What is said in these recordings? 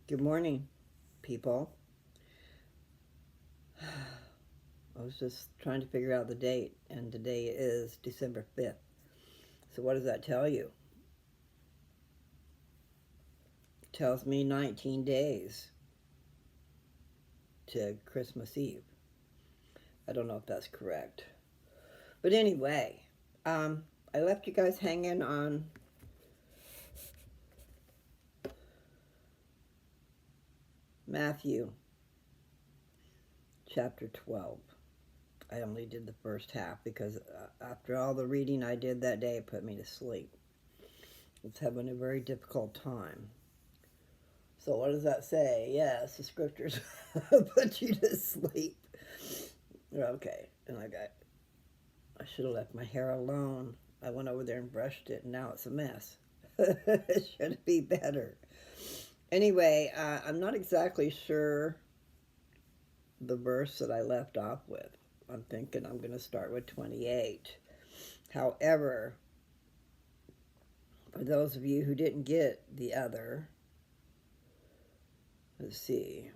Good morning, people. I was just trying to figure out the date, and today is December 5th. So, what does that tell you? It tells me 19 days to Christmas Eve. I don't know if that's correct. But anyway, um, I left you guys hanging on Matthew chapter 12. I only did the first half because after all the reading I did that day, it put me to sleep. I was having a very difficult time. So what does that say? Yes, the scriptures put you to sleep. Okay, and I should have left my hair alone. I went over there and brushed it, and now it's a mess. It should be better. Anyway, I'm not exactly sure the verse that I left off with. I'm thinking I'm going to start with 28. However, for those of you who didn't get the other, let's see,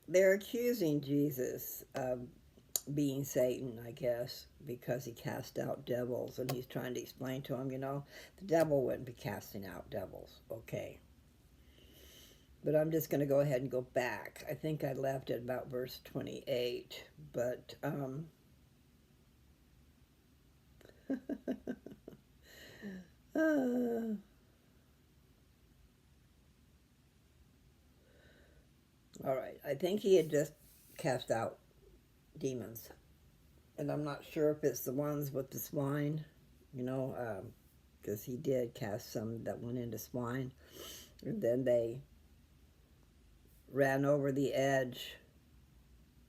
they're accusing Jesus of being Satan, I guess, because he cast out devils, and he's trying to explain to him, the devil wouldn't be casting out devils, okay. But I'm just going to go ahead and go back. I think I left at about verse 28, but all right, I think he had just cast out demons, and I'm not sure if it's the ones with the swine, because he did cast some that went into swine, and then they ran over the edge.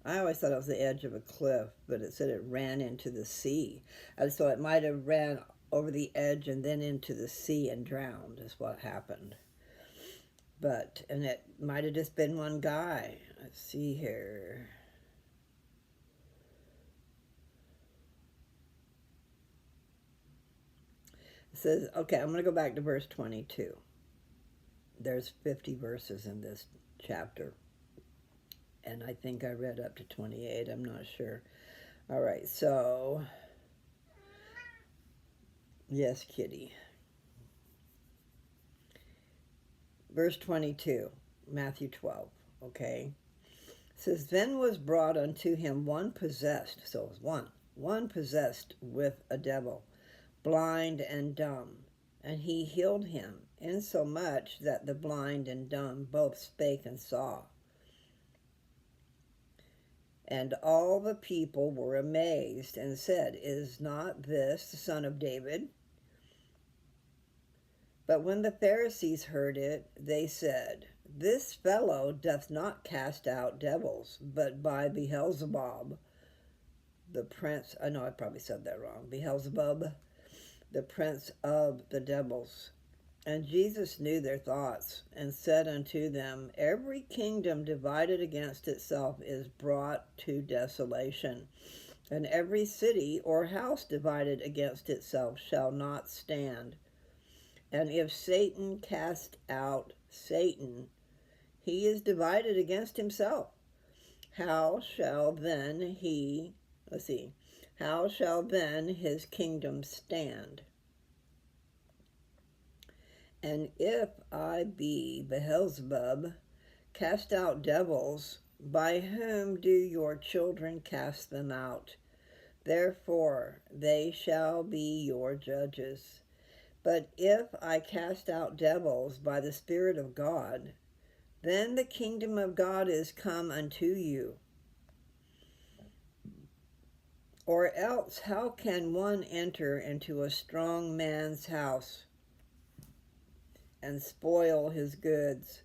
I always thought it was the edge of a cliff, but it said it ran into the sea. And so it might have ran over the edge and then into the sea and drowned, is what happened. And it might have just been one guy. Let's see here. It says, okay, I'm going to go back to verse 22. There's 50 verses in this chapter, and I think I read up to 28. I'm not sure. All right, so yes, kitty. Verse 22, Matthew 12, okay? It says, then was brought unto him one possessed, so it was one possessed with a devil, blind and dumb, and he healed him, insomuch that the blind and dumb both spake and saw. And all the people were amazed and said, is not this the son of David? But when the Pharisees heard it, they said, this fellow doth not cast out devils, but by Beelzebub, the prince, I know I probably said that wrong, Beelzebub, the prince of the devils. And Jesus knew their thoughts, and said unto them, every kingdom divided against itself is brought to desolation, and every city or house divided against itself shall not stand. And if Satan cast out Satan, he is divided against himself. How shall then his kingdom stand? And if I be Beelzebub, cast out devils, by whom do your children cast them out? Therefore they shall be your judges. But if I cast out devils by the Spirit of God, then the kingdom of God is come unto you. Or else how can one enter into a strong man's house and spoil his goods,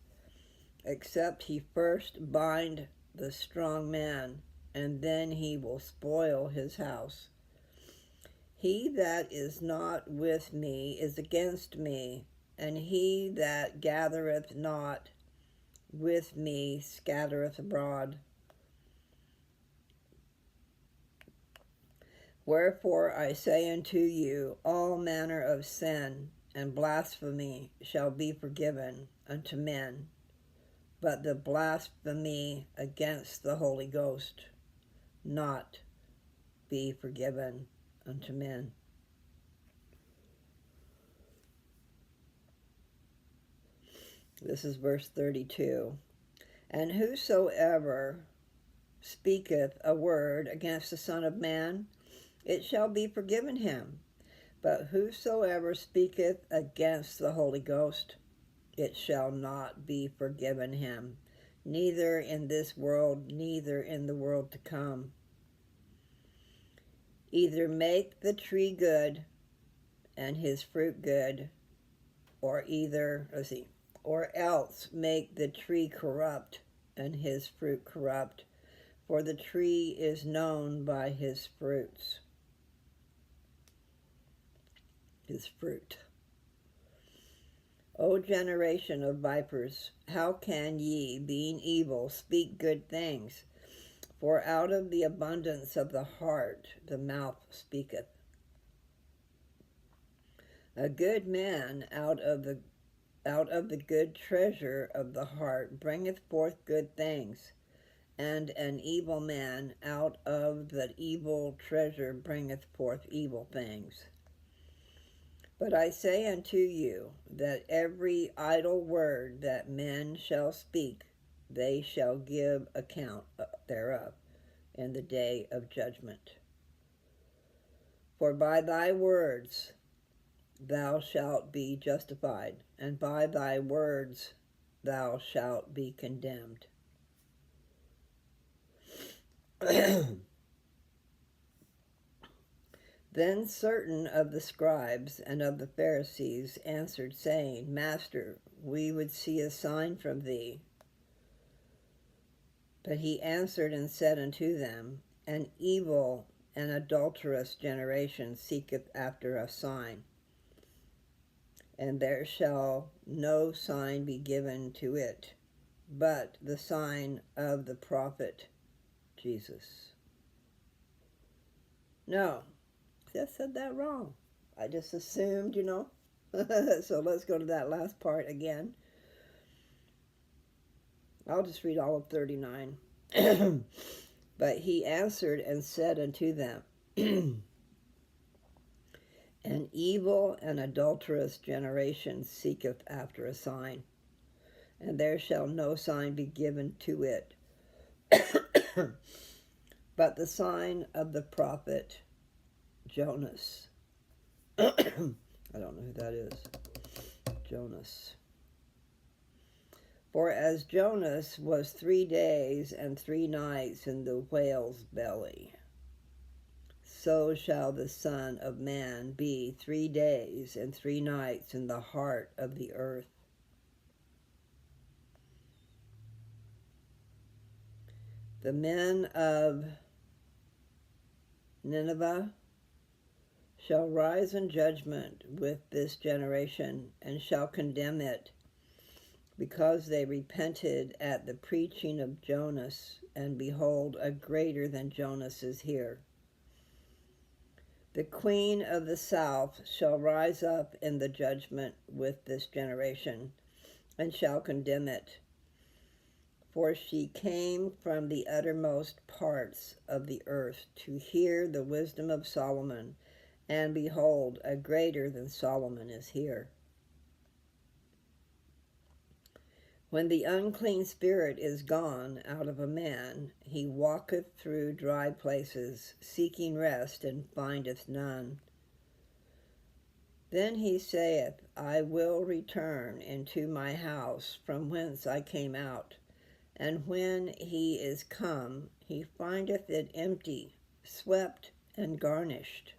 except he first bind the strong man, and then he will spoil his house? He that is not with me is against me, and he that gathereth not with me scattereth abroad. Wherefore I say unto you, all manner of sin and blasphemy shall be forgiven unto men, but the blasphemy against the Holy Ghost not be forgiven unto men. This is verse 32. And whosoever speaketh a word against the Son of Man, it shall be forgiven him. But whosoever speaketh against the Holy Ghost, it shall not be forgiven him, neither in this world, neither in the world to come. Either make the tree good and his fruit good, or else make the tree corrupt and his fruit corrupt, for the tree is known by his fruits. His fruit. O generation of vipers, how can ye, being evil, speak good things? For out of the abundance of the heart the mouth speaketh. A good man out of the good treasure of the heart bringeth forth good things, and an evil man out of the evil treasure bringeth forth evil things. But I say unto you, that every idle word that men shall speak, they shall give account thereof in the day of judgment. For by thy words thou shalt be justified, and by thy words thou shalt be condemned. Then certain of the scribes and of the Pharisees answered, saying, Master, we would see a sign from thee. But he answered and said unto them, An evil and adulterous generation seeketh after a sign, and there shall no sign be given to it, but the sign of the prophet Jesus. No. I said that wrong. I just assumed, So let's go to that last part again. I'll just read all of 39. But he answered and said unto them, An evil and adulterous generation seeketh after a sign, and there shall no sign be given to it, but the sign of the prophet Jonas. I don't know who that is. Jonas. For as Jonas was 3 days and 3 nights in the whale's belly, so shall the Son of Man be 3 days and 3 nights in the heart of the earth. The men of Nineveh shall rise in judgment with this generation, and shall condemn it, because they repented at the preaching of Jonas, and behold, a greater than Jonas is here. The queen of the south shall rise up in the judgment with this generation, and shall condemn it, for she came from the uttermost parts of the earth to hear the wisdom of Solomon, and behold, a greater than Solomon is here. When the unclean spirit is gone out of a man, he walketh through dry places, seeking rest, and findeth none. Then he saith, I will return into my house from whence I came out. And when he is come, he findeth it empty, swept, and garnished.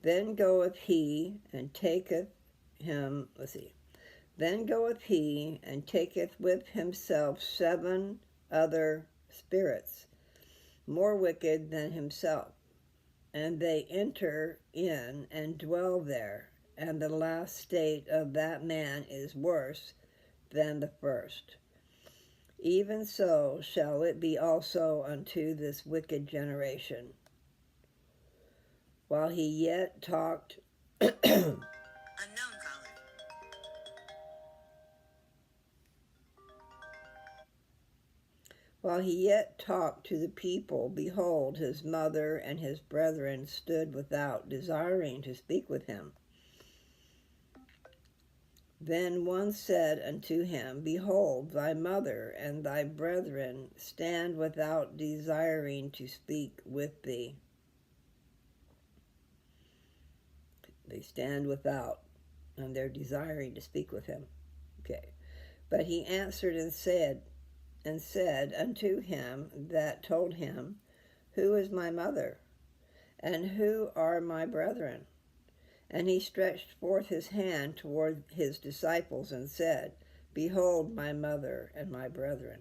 Then goeth he and taketh with himself 7 other spirits, more wicked than himself, and they enter in and dwell there, and the last state of that man is worse than the first. Even so shall it be also unto this wicked generation. While he yet talked, Unknown caller. While he yet talked to the people, behold, his mother and his brethren stood without, desiring to speak with him. Then one said unto him, Behold, thy mother and thy brethren stand without, desiring to speak with thee. They stand without, and they're desiring to speak with him. Okay. But he answered and said unto him that told him, Who is my mother, and who are my brethren? And he stretched forth his hand toward his disciples and said, Behold my mother and my brethren.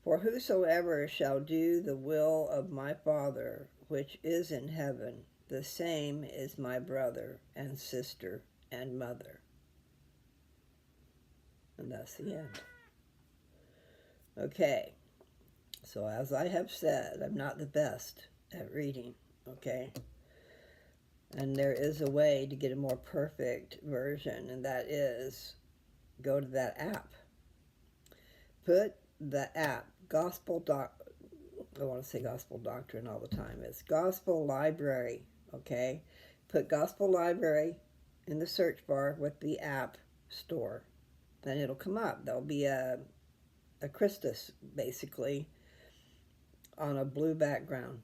For whosoever shall do the will of my Father which is in heaven, the same is my brother and sister and mother. And that's the end. Okay, so as I have said, I'm not the best at reading, okay? And there is a way to get a more perfect version, and that is go to that app. Put the app, I want to say Gospel Doctrine all the time. It's Gospel Library, okay? Put Gospel Library in the search bar with the app store. Then it'll come up. There'll be a Christus, basically, on a blue background.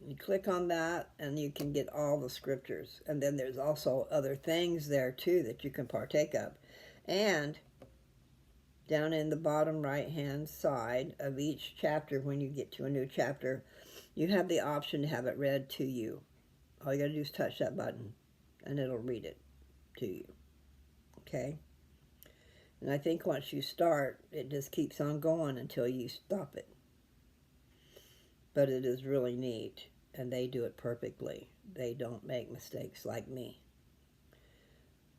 You click on that, and you can get all the scriptures. And then there's also other things there, too, that you can partake of. And down in the bottom right-hand side of each chapter, when you get to a new chapter, you have the option to have it read to you. All you got to do is touch that button, and it'll read it to you. Okay? And I think once you start, it just keeps on going until you stop it. But it is really neat, and they do it perfectly. They don't make mistakes like me.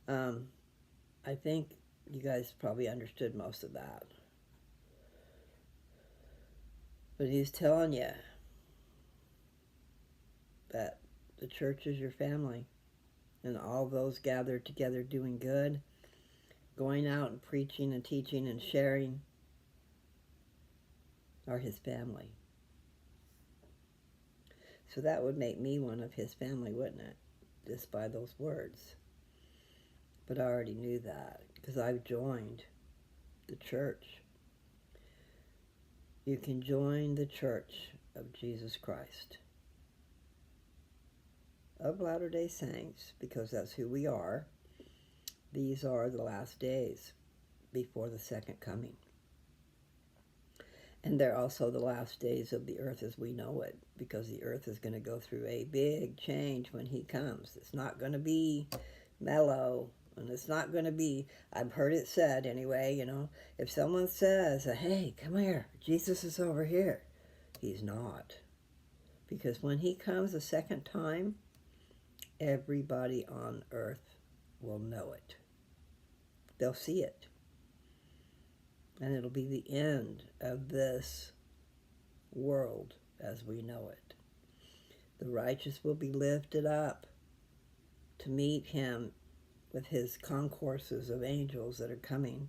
I think you guys probably understood most of that. But he's telling you that the church is your family, and all those gathered together doing good, going out and preaching and teaching and sharing, are his family. So that would make me one of his family, wouldn't it? Just by those words. But I already knew that because I've joined the church. You can join the Church of Jesus Christ of Latter-day Saints, because that's who we are. These are the last days before the second coming. And they're also the last days of the earth as we know it, because the earth is going to go through a big change when he comes. It's not going to be mellow, and it's not going to be, I've heard it said anyway, if someone says, hey, come here, Jesus is over here, he's not. Because when he comes a second time, everybody on earth will know it. They'll see it. And it'll be the end of this world as we know it. The righteous will be lifted up to meet him with his concourses of angels that are coming.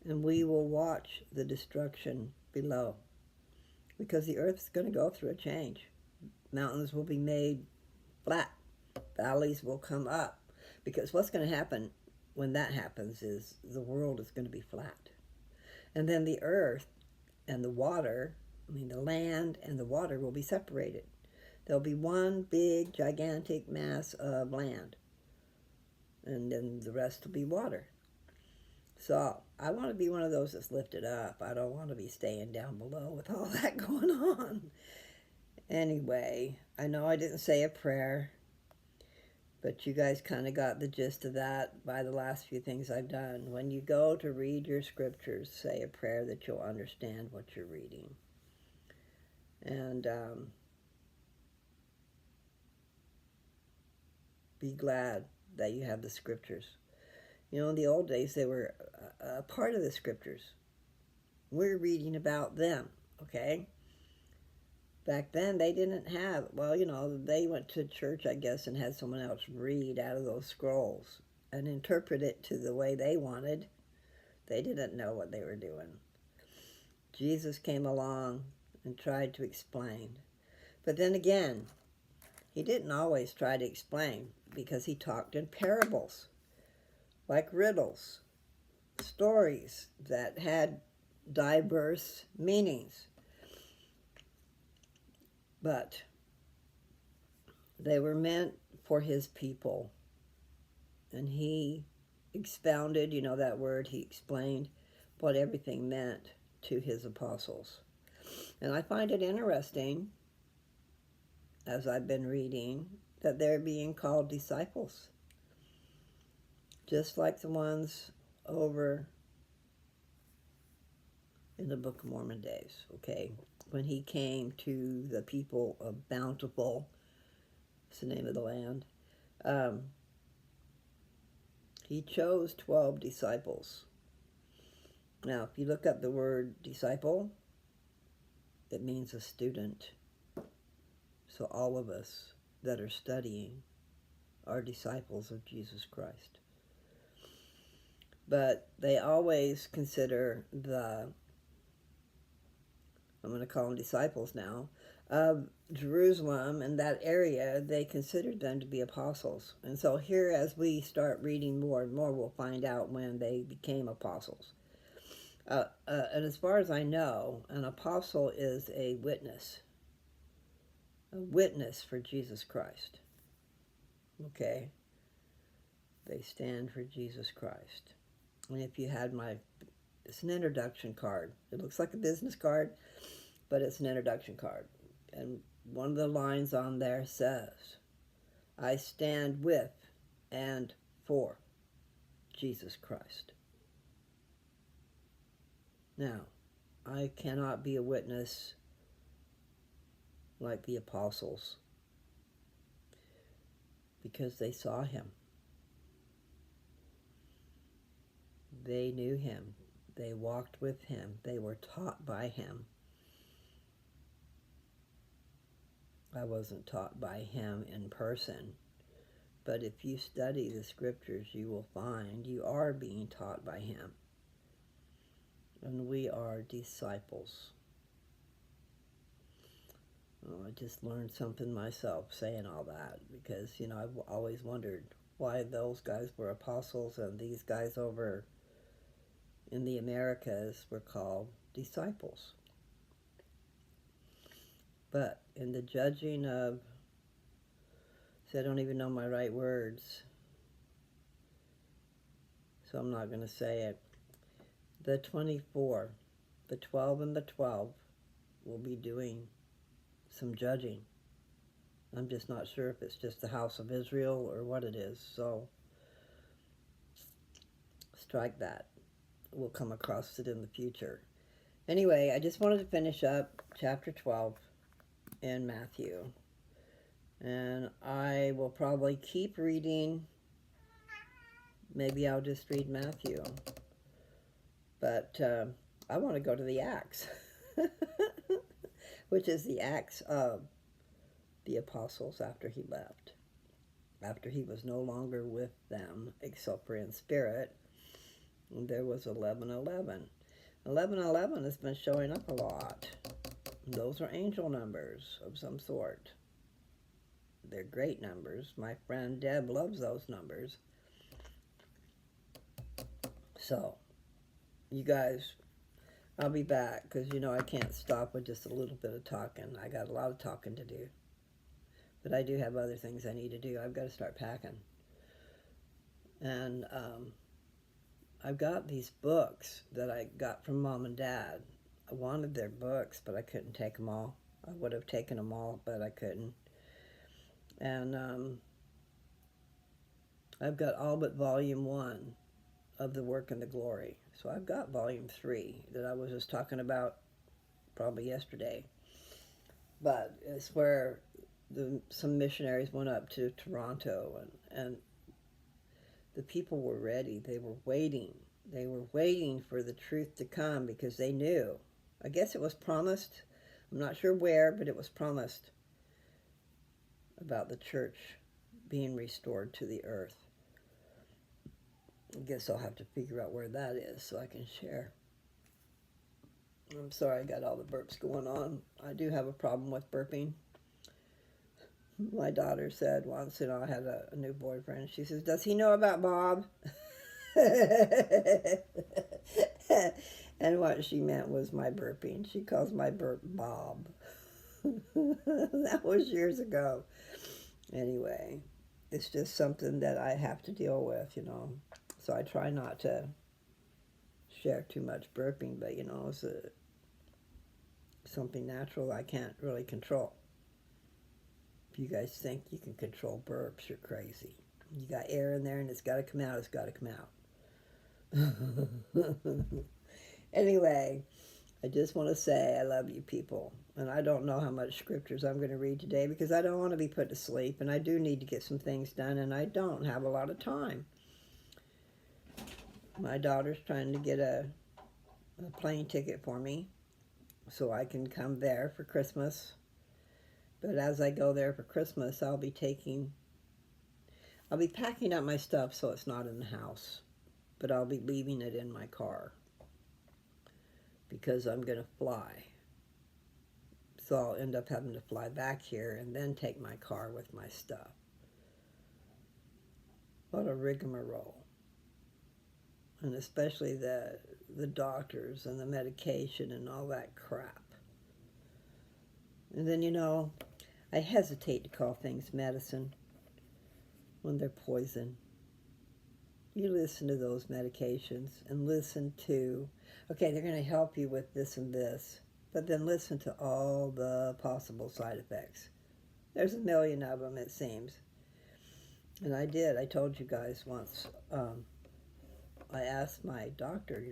And we will watch the destruction below, because the earth is going to go through a change. Mountains will be made flat. Valleys will come up. Because what's going to happen when that happens is the world is going to be flat. And then the earth and the water, the land and the water will be separated. There'll be one big, gigantic mass of land. And then the rest will be water. So I want to be one of those that's lifted up. I don't want to be staying down below with all that going on. Anyway, I know I didn't say a prayer, but you guys kind of got the gist of that by the last few things I've done. When you go to read your scriptures, say a prayer that you'll understand what you're reading. And be glad that you have the scriptures. In the old days, they were a part of the scriptures. We're reading about them, okay? Back then, they didn't have, they went to church, I guess, and had someone else read out of those scrolls and interpret it to the way they wanted. They didn't know what they were doing. Jesus came along and tried to explain. But then again, he didn't always try to explain, because he talked in parables, like riddles, stories that had diverse meanings. But they were meant for his people. And he expounded, you know that word, he explained what everything meant to his apostles. And I find it interesting, as I've been reading, that they're being called disciples, just like the ones over in the Book of Mormon days, okay? When he came to the people of Bountiful, that's the name of the land, he chose 12 disciples. Now, if you look up the word disciple, it means a student. So all of us that are studying are disciples of Jesus Christ. But they always consider I'm going to call them disciples now, of Jerusalem and that area, they considered them to be apostles. And so here, as we start reading more and more, we'll find out when they became apostles. And as far as I know, an apostle is a witness for Jesus Christ. Okay? They stand for Jesus Christ. And if you had it's an introduction card. It looks like a business card, but it's an introduction card. And one of the lines on there says, I stand with and for Jesus Christ. Now, I cannot be a witness like the apostles, because they saw him. They knew him. They walked with him. They were taught by him. I wasn't taught by him in person, but if you study the scriptures, you will find you are being taught by him. And we are disciples. Oh, I just learned something myself saying all that, because, I've always wondered why those guys were apostles and these guys over in the Americas were called disciples. But in the judging of, I don't even know my right words, so I'm not going to say it. The 24, the 12 and the 12 will be doing some judging. I'm just not sure if it's just the house of Israel or what it is, so strike that. We'll come across it in the future. Anyway, I just wanted to finish up chapter 12 in Matthew. And I will probably keep reading. Maybe I'll just read Matthew. But I want to go to the Acts, which is the Acts of the apostles after he left. After he was no longer with them, except for in spirit. And there was 11:11. 11:11 has been showing up a lot. Those are angel numbers of some sort. They're great numbers. My friend Deb loves those numbers. So, you guys, I'll be back, because I can't stop with just a little bit of talking. I got a lot of talking to do. But I do have other things I need to do. I've got to start packing. And I've got these books that I got from Mom and Dad. I wanted their books, but I couldn't take them all. I would have taken them all, but I couldn't. And I've got all but volume 1 of The Work and the Glory. So I've got volume 3 that I was just talking about probably yesterday. But it's where some missionaries went up to Toronto, and the people were ready. They were waiting. They were waiting for the truth to come, because they knew. I guess it was promised. I'm not sure where, but it was promised about the church being restored to the earth. I guess I'll have to figure out where that is so I can share. I'm sorry I got all the burps going on. I do have a problem with burping. My daughter said once, I had a new boyfriend. She says, "Does he know about Bob?" And what she meant was my burping. She calls my burp Bob. That was years ago. Anyway, it's just something that I have to deal with, So I try not to share too much burping, but, it's something natural I can't really control. If you guys think you can control burps, you're crazy. You got air in there and it's got to come out, it's got to come out. Anyway, I just want to say I love you people. And I don't know how much scriptures I'm going to read today because I don't want to be put to sleep. And I do need to get some things done, and I don't have a lot of time. My daughter's trying to get a plane ticket for me so I can come there for Christmas. But as I go there for Christmas, I'll be packing up my stuff so it's not in the house. But I'll be leaving it in my car because I'm going to fly. So I'll end up having to fly back here and then take my car with my stuff. What a rigmarole. And especially the doctors and the medication and all that crap. And then, I hesitate to call things medicine when they're poison. You listen to those medications and listen to, okay, they're going to help you with this and this, but then listen to all the possible side effects. There's a million of them, it seems. And I told you guys once, I asked my doctor,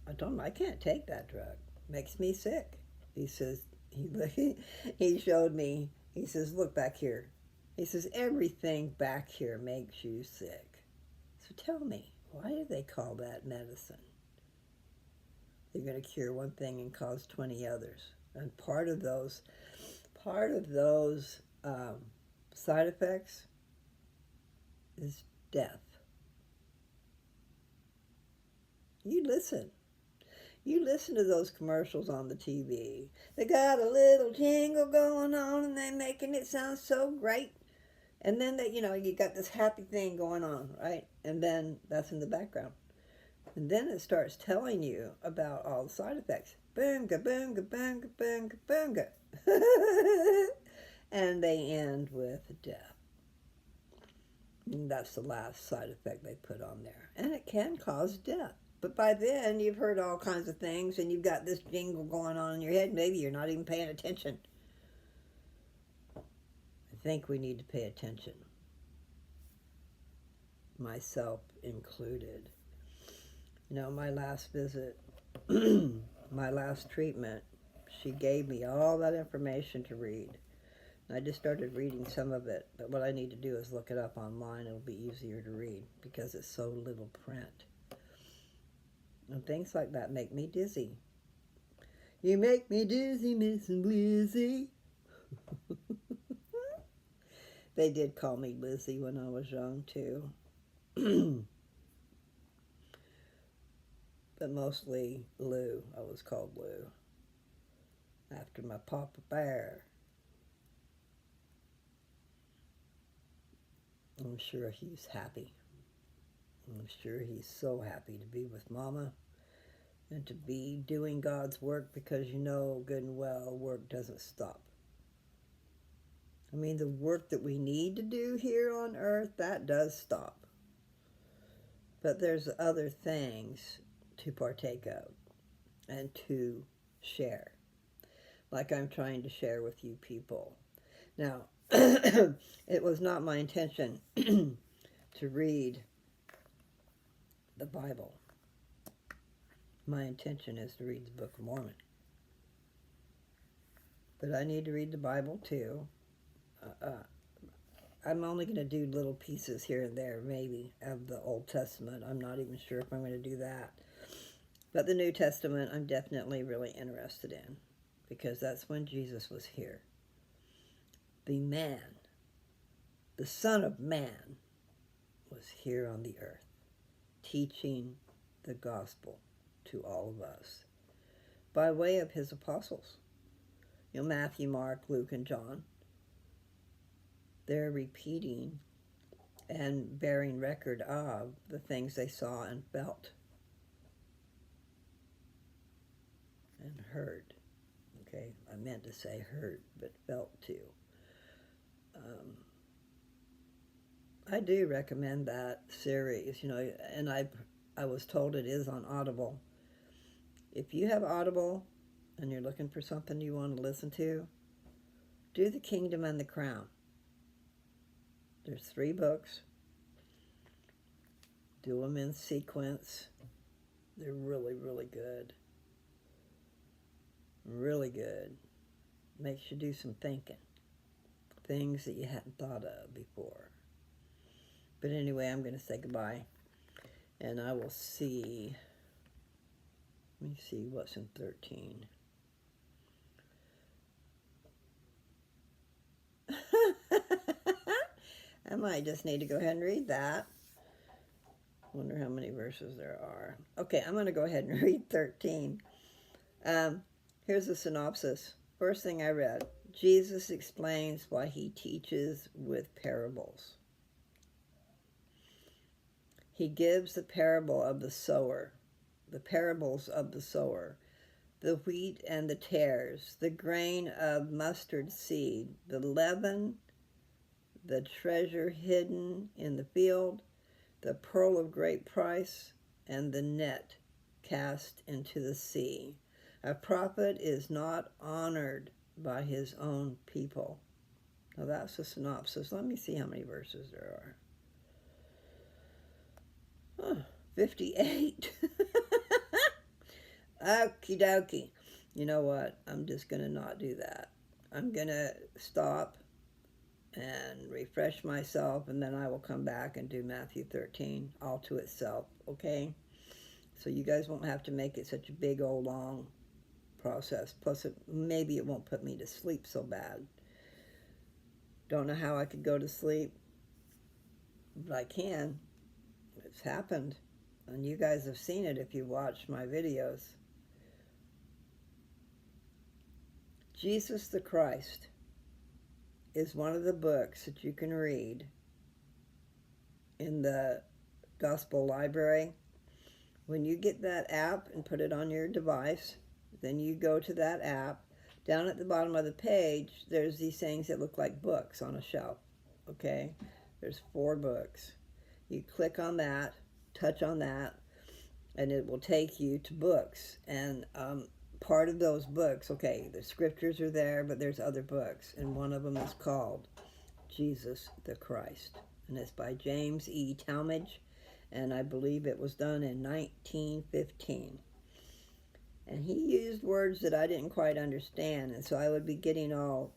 I told him I can't take that drug. It makes me sick. He says, he showed me, he says, look back here. He says, everything back here makes you sick. So tell me, why do they call that medicine? They're going to cure one thing and cause 20 others. And part of those side effects is death. You listen to those commercials on the TV. They got a little jingle going on and they're making it sound so great. And then you got this happy thing going on, right? And then that's in the background. And then it starts telling you about all the side effects. Boonga, boonga, boonga, boonga, boonga. And they end with death. And that's the last side effect they put on there. And it can cause death. But by then, you've heard all kinds of things, and you've got this jingle going on in your head. Maybe you're not even paying attention. I think we need to pay attention. Myself included. My last visit, my last treatment, she gave me all that information to read. And I just started reading some of it. But what I need to do is look it up online. It'll be easier to read because it's so little print. And things like that make me dizzy. You make me dizzy, Miss Lizzie. They did call me Lizzie when I was young, too. But mostly Lou. I was called Lou. After my Papa Bear. I'm sure he's happy. I'm sure he's so happy to be with Mama and to be doing God's work because good and well work doesn't stop. I mean, the work that we need to do here on earth, that does stop. But there's other things to partake of and to share, like I'm trying to share with you people. Now, it was not my intention to read the Bible. My intention is to read the Book of Mormon. But I need to read the Bible too. I'm only going to do little pieces here and there, maybe, of the Old Testament. I'm not even sure if I'm going to do that. But the New Testament, I'm definitely really interested in, because that's when Jesus was here. The man, the Son of Man, was here on the earth, teaching the gospel to all of us. by way of his apostles. Matthew, Mark, Luke, and John. They're repeating and bearing record of the things they saw and felt and heard. Okay, I meant to say heard, but felt too. I do recommend that series, and I was told it is on Audible. If you have Audible and you're looking for something you want to listen to, do The Kingdom and the Crown. There's 3 books. Do them in sequence. They're really, really good. Really good. Makes you do some thinking. Things that you hadn't thought of before. But anyway, I'm going to say goodbye. And I will see. Let me see what's in 13. I might just need to go ahead and read that. Wonder how many verses there are. Okay, I'm going to go ahead and read 13. Here's a synopsis. First thing I read. Jesus explains why he teaches with parables. He gives the parable of the sower, the parables of the sower, the wheat and the tares, the grain of mustard seed, the leaven, the treasure hidden in the field, the pearl of great price, and the net cast into the sea. A prophet is not honored by his own people. Now that's a synopsis. Let me see how many verses there are. 58. Okie dokie. You know what? I'm just going to not do that. I'm going to stop and refresh myself, and then I will come back and do Matthew 13 all to itself, okay? So you guys won't have to make it such a big old long process. Plus, maybe it won't put me to sleep so bad. Don't know how I could go to sleep, but I can. It's happened, and you guys have seen it if you watched my videos. Jesus the Christ is one of the books that you can read in the Gospel Library. When you get that app and put it on your device, then you go to that app. Down at the bottom of the page, there's these things that look like books on a shelf, okay? There's 4 books. You click on that, touch on that, and it will take you to books. And part of those books, okay, the scriptures are there, but there's other books, and one of them is called Jesus the Christ, and it's by James E. Talmage, and I believe it was done in 1915. And he used words that I didn't quite understand, and so I would be getting all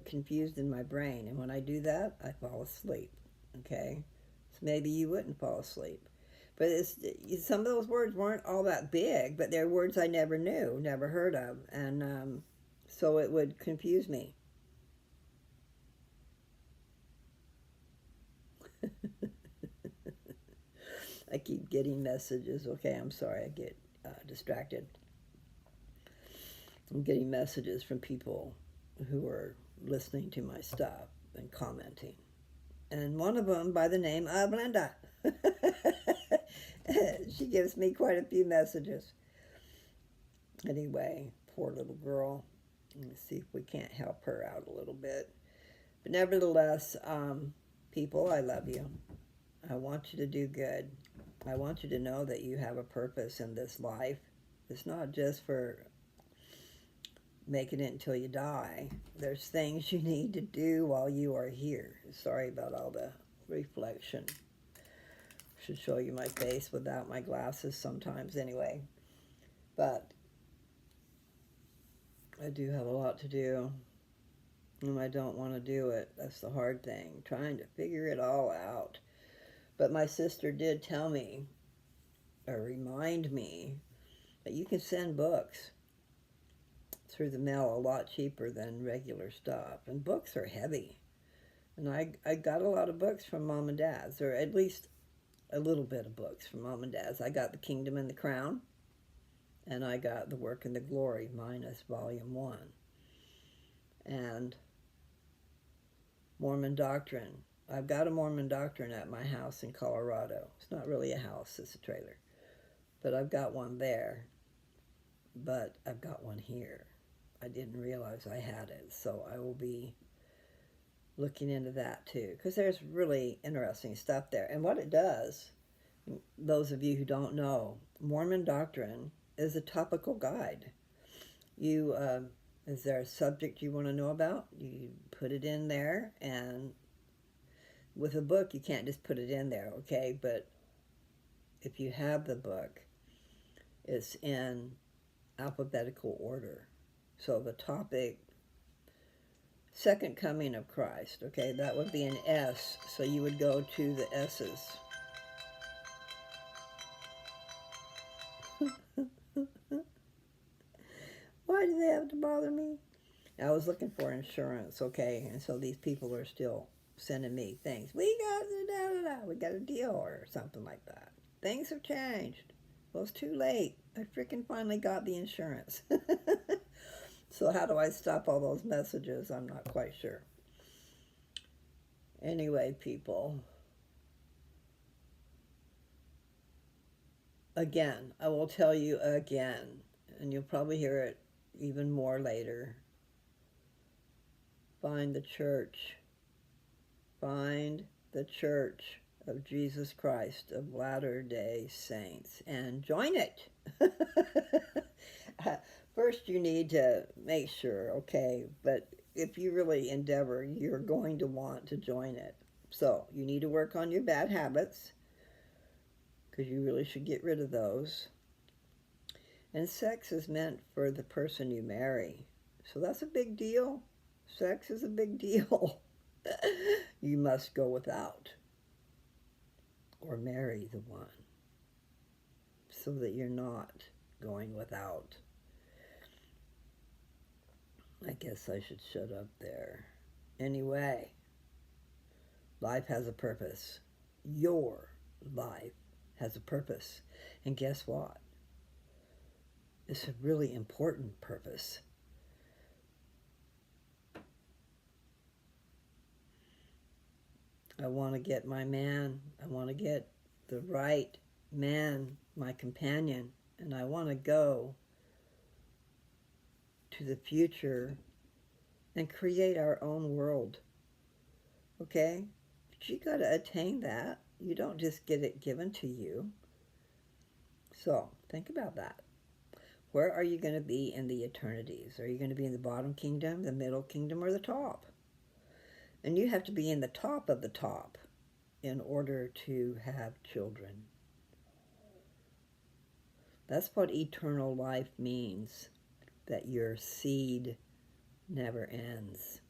confused in my brain, and when I do that, I fall asleep, okay? So maybe you wouldn't fall asleep. But some of those words weren't all that big, but they're words I never knew, never heard of, and so it would confuse me. I keep getting messages. Okay, I'm sorry, I get distracted. I'm getting messages from people who are listening to my stuff and commenting. And one of them by the name of Linda. She gives me quite a few messages. Anyway, poor little girl. Let's see if we can't help her out a little bit. But nevertheless, people, I love you. I want you to do good. I want you to know that you have a purpose in this life. It's not just for making it until you die. There's things you need to do while you are here. Sorry about all the reflection. Should show you my face without my glasses sometimes anyway. But I do have a lot to do, and I don't want to do it. That's the hard thing, trying to figure it all out. But my sister did tell me, or remind me, that you can send books through the mail a lot cheaper than regular stuff. And books are heavy. And I got a lot of books from Mom and Dad's, or at least a little bit of books from Mom and Dad's. I got The Kingdom and the Crown, And I got The Work and the Glory minus Volume 1. And Mormon Doctrine. I've got a Mormon Doctrine at my house in Colorado. It's not really a house, it's a trailer. But I've got one there. But I've got one here. I didn't realize I had it, so I will be looking into that too, because there's really interesting stuff there. And what it does, those of you who don't know, Mormon Doctrine is a topical guide. Is there a subject you want to know about? You put it in there, and with a book, you can't just put it in there, okay? But if you have the book, it's in alphabetical order. So the topic, Second Coming of Christ, okay, that would be an S. So you would go to the S's. Why do they have to bother me? I was looking for insurance, okay, and so these people are still sending me things. We got a deal or something like that. Things have changed. Well, it's too late. I freaking finally got the insurance. So how do I stop all those messages? I'm not quite sure. Anyway, people, again, I will tell you again, and you'll probably hear it even more later. Find the church. Find the Church of Jesus Christ of Latter-day Saints and join it. First, you need to make sure, okay, but if you really endeavor, you're going to want to join it. So you need to work on your bad habits, because you really should get rid of those. And sex is meant for the person you marry. So that's a big deal. Sex is a big deal. You must go without or marry the one so that you're not going without. I guess I should shut up there. Anyway, life has a purpose. Your life has a purpose. And guess what? It's a really important purpose. I want to get my man. I want to get the right man, my companion. And I want to go to the future and create our own world. Okay? But you got to attain that. You don't just get it given to you. So, think about that. Where are you going to be in the eternities? Are you going to be in the bottom kingdom, the middle kingdom, or the top? And you have to be in the top of the top in order to have children. That's what eternal life means, that your seed never ends.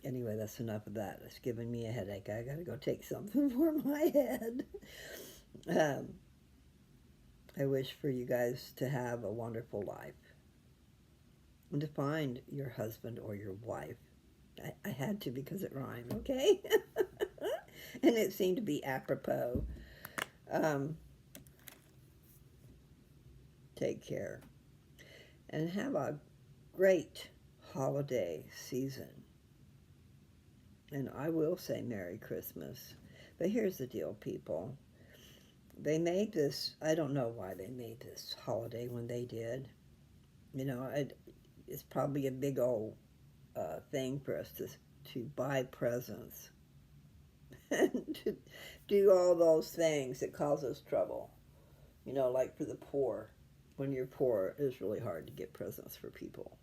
Anyway, that's enough of that. It's giving me a headache. I got to go take something for my head. I wish for you guys to have a wonderful life and to find your husband or your wife. I had to because it rhymed, okay? And it seemed to be apropos. Take care. And have a great holiday season. And I will say Merry Christmas. But here's the deal, people. They made this, I don't know why they made this holiday when they did. You know, it's probably a big old thing for us to buy presents and to do all those things that cause us trouble. You know, like for the poor. When you're poor, it's really hard to get presents for people.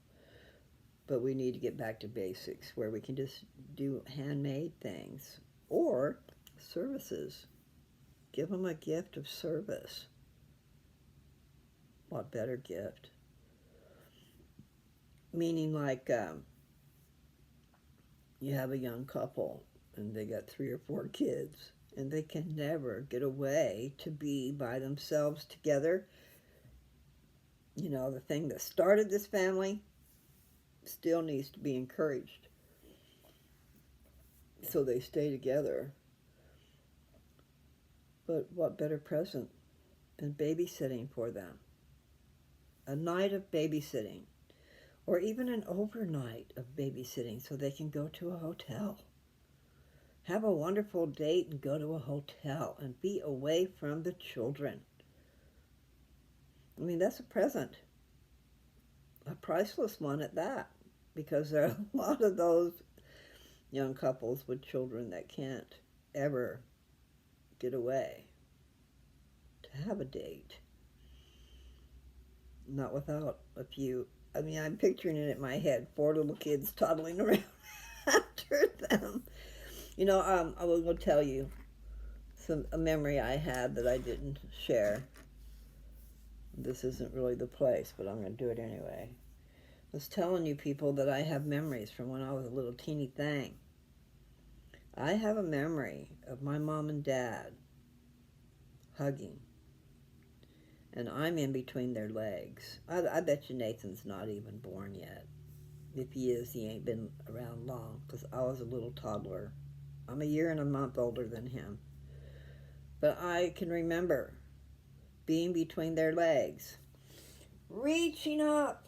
But we need to get back to basics where we can just do handmade things or services. Give them a gift of service. What better gift? Meaning like you have a young couple and they got 3 or 4 kids and they can never get away to be by themselves together. You know, the thing that started this family still needs to be encouraged. So they stay together. But what better present than babysitting for them? A night of babysitting, or even an overnight of babysitting so they can go to a hotel. Have a wonderful date and go to a hotel and be away from the children. I mean, that's a present, a priceless one at that, because there are a lot of those young couples with children that can't ever get away to have a date. Not without a few. I mean, I'm picturing it in my head, 4 little kids toddling around after them. You know, I was going to tell you a memory I had that I didn't share. This isn't really the place, but I'm going to do it anyway. I was telling you people that I have memories from when I was a little teeny thing. I have a memory of my mom and dad hugging, and I'm in between their legs. I bet you Nathan's not even born yet. If he is, he ain't been around long, because I was a little toddler. I'm a year and a month older than him. But I can remember being between their legs, reaching up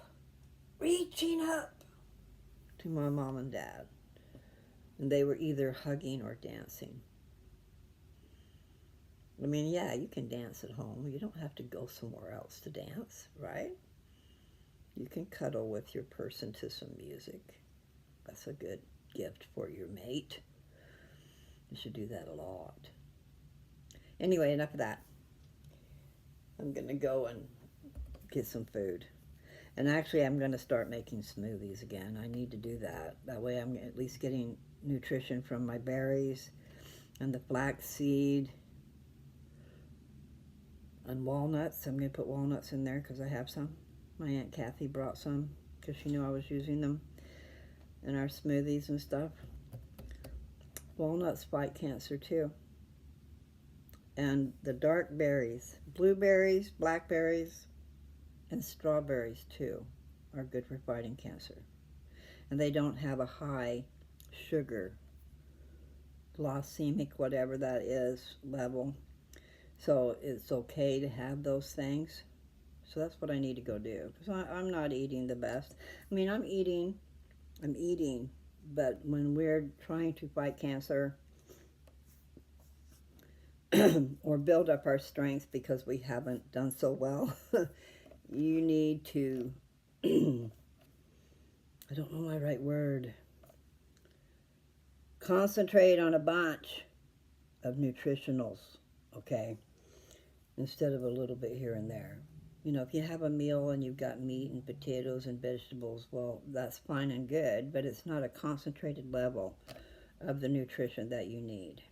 to my mom and dad. And they were either hugging or dancing. I mean, yeah, you can dance at home. You don't have to go somewhere else to dance, right? You can cuddle with your person to some music. That's a good gift for your mate. You should do that a lot. Anyway, enough of that. I'm going to go and get some food. And actually, I'm going to start making smoothies again. I need to do that. That way I'm at least getting nutrition from my berries and the flaxseed and walnuts. I'm going to put walnuts in there because I have some. My Aunt Kathy brought some because she knew I was using them in our smoothies and stuff. Walnuts fight cancer too. And the dark berries, blueberries, blackberries, and strawberries too, are good for fighting cancer. And they don't have a high sugar, glycemic, whatever that is, level. So it's okay to have those things. So that's what I need to go do. Because I'm not eating the best. I mean, I'm eating, but when we're trying to fight cancer or build up our strength because we haven't done so well, you need to, I don't know my right word, concentrate on a bunch of nutritionals, okay, instead of a little bit here and there. You know, if you have a meal and you've got meat and potatoes and vegetables, well, that's fine and good, but it's not a concentrated level of the nutrition that you need.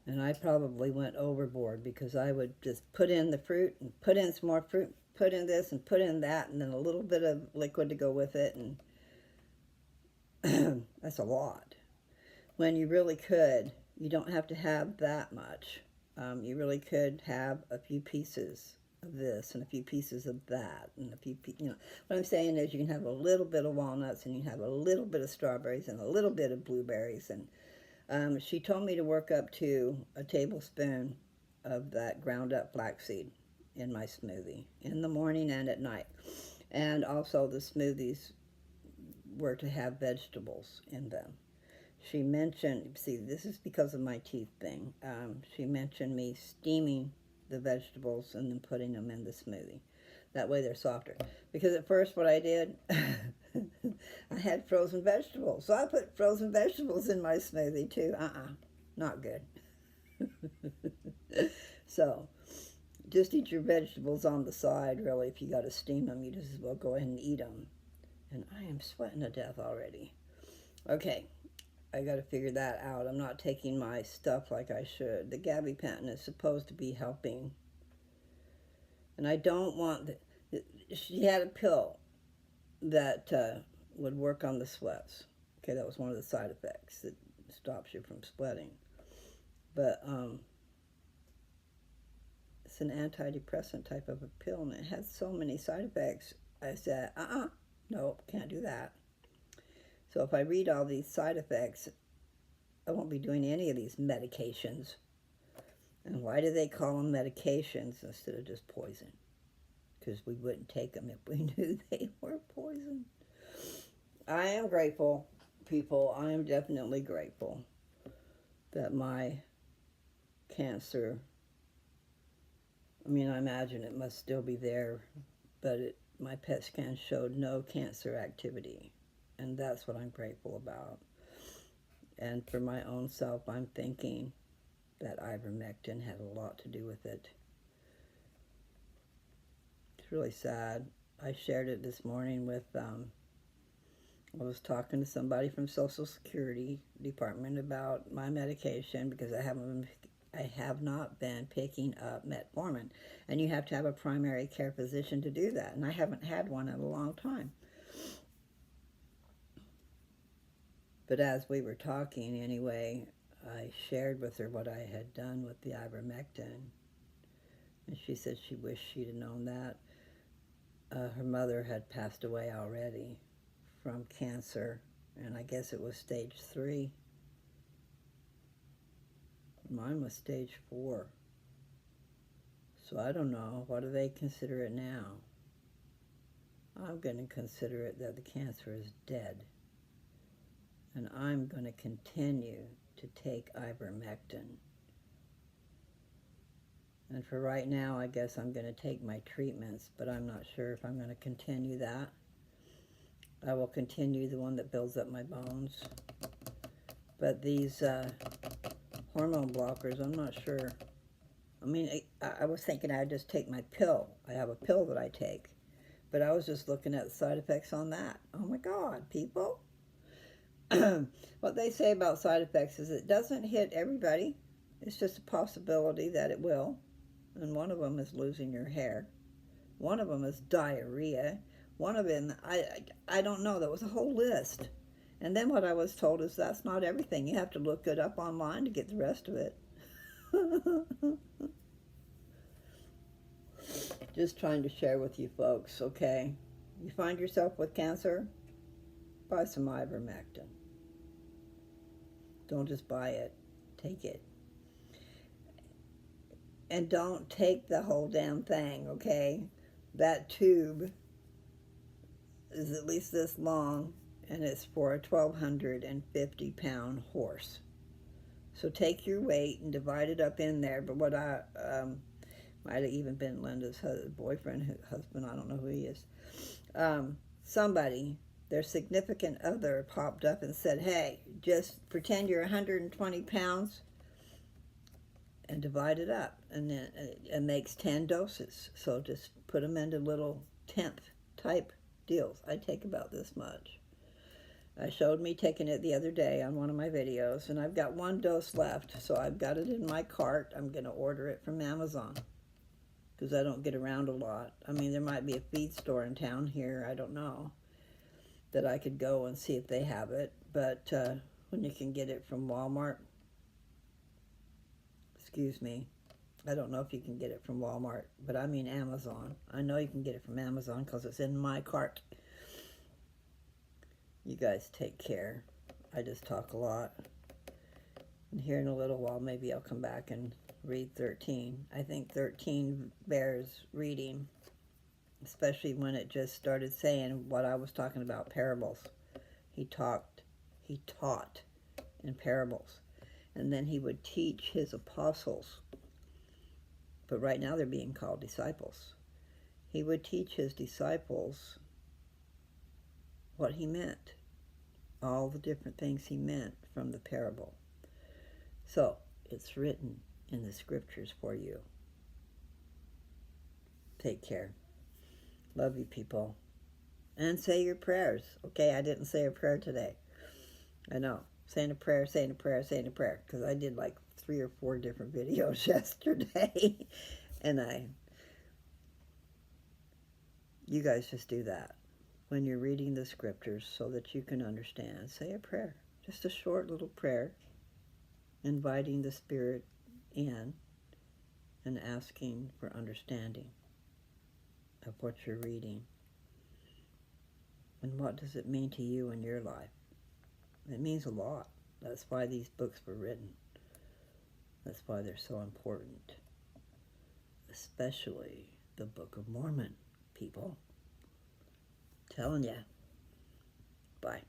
And I probably went overboard because I would just put in the fruit and put in some more fruit, put in this and put in that, and then a little bit of liquid to go with it, and that's a lot. When you really could, you don't have to have that much. You really could have a few pieces of this and a few pieces of that, and a few, what I'm saying is you can have a little bit of walnuts, and you can have a little bit of strawberries, and a little bit of blueberries, and she told me to work up to a tablespoon of that ground up flaxseed in my smoothie in the morning and at night. And also the smoothies were to have vegetables in them. She mentioned, see, this is because of my teeth thing. She mentioned me steaming the vegetables and then putting them in the smoothie. That way they're softer. Because at first what I did, I had frozen vegetables. So I put frozen vegetables in my smoothie too. Not good. So just eat your vegetables on the side, really. If you got to steam them, you just as well go ahead and eat them. And I am sweating to death already. Okay, I got to figure that out. I'm not taking my stuff like I should. The gabapentin is supposed to be helping. And I don't want... She had a pill that would work on the sweats. Okay, that was one of the side effects that stops you from sweating. But it's an antidepressant type of a pill, and it has so many side effects. I said, nope, can't do that. So if I read all these side effects, I won't be doing any of these medications. And why do they call them medications instead of just poison? Because we wouldn't take them if we knew they were poison. I am grateful, people. I am definitely grateful that my cancer, I mean, I imagine it must still be there, but my PET scan showed no cancer activity. And that's what I'm grateful about. And for my own self, I'm thinking that ivermectin had a lot to do with it. It's really sad. I shared it this morning with, I was talking to somebody from Social Security Department about my medication because I have not been picking up metformin. And you have to have a primary care physician to do that. And I haven't had one in a long time. But as we were talking anyway, I shared with her what I had done with the ivermectin. And she said she wished she'd have known that. Her mother had passed away already from cancer, and I guess it was stage 3. Mine was stage 4. So I don't know. What do they consider it now? I'm going to consider it that the cancer is dead. And I'm going to continue to take ivermectin. And for right now, I guess I'm going to take my treatments, but I'm not sure if I'm going to continue that. I will continue the one that builds up my bones. But these hormone blockers, I'm not sure. I mean, I was thinking I'd just take my pill. I have a pill that I take. But I was just looking at the side effects on that. Oh my God, people. What they say about side effects is it doesn't hit everybody. It's just a possibility that it will. And one of them is losing your hair. One of them is diarrhea. One of them, I don't know. There was a whole list. And then what I was told is that's not everything. You have to look it up online to get the rest of it. Just trying to share with you folks, okay? You find yourself with cancer, buy some ivermectin. Don't just buy it, take it. And don't take the whole damn thing, okay? That tube is at least this long, and it's for a 1,250-pound horse. So take your weight and divide it up in there. But what I might have even been Linda's boyfriend, husband, I don't know who he is. Somebody, their significant other, popped up and said, hey, just pretend you're 120 pounds and divide it up. And then it makes 10 doses. So just put them into little 10th type deals. I take about this much. I showed me taking it the other day on one of my videos, and I've got 1 dose left, so I've got it in my cart. I'm going to order it from Amazon because I don't get around a lot. I mean, there might be a feed store in town here, I don't know, that I could go and see if they have it, but when you can get it from Walmart, excuse me, I don't know if you can get it from Walmart, but I mean Amazon. I know you can get it from Amazon because it's in my cart. You guys take care. I just talk a lot. And here in a little while, maybe I'll come back and read 13. I think 13 bears reading, especially when it just started saying what I was talking about, parables. He taught in parables. And then he would teach his apostles. But right now they're being called disciples. He would teach his disciples what he meant, all the different things he meant from the parable. So it's written in the scriptures for you. Take care. Love you, people. And say your prayers. Okay, I didn't say a prayer today. I know. Saying a prayer, saying a prayer, saying a prayer. Because I did like 3 or 4 different videos yesterday. And you guys just do that when you're reading the scriptures so that you can understand. Say a prayer. Just a short little prayer, inviting the Spirit in and asking for understanding of what you're reading. And what does it mean to you in your life? It means a lot. That's why these books were written. That's why they're so important. Especially the Book of Mormon, people. Telling ya. Bye.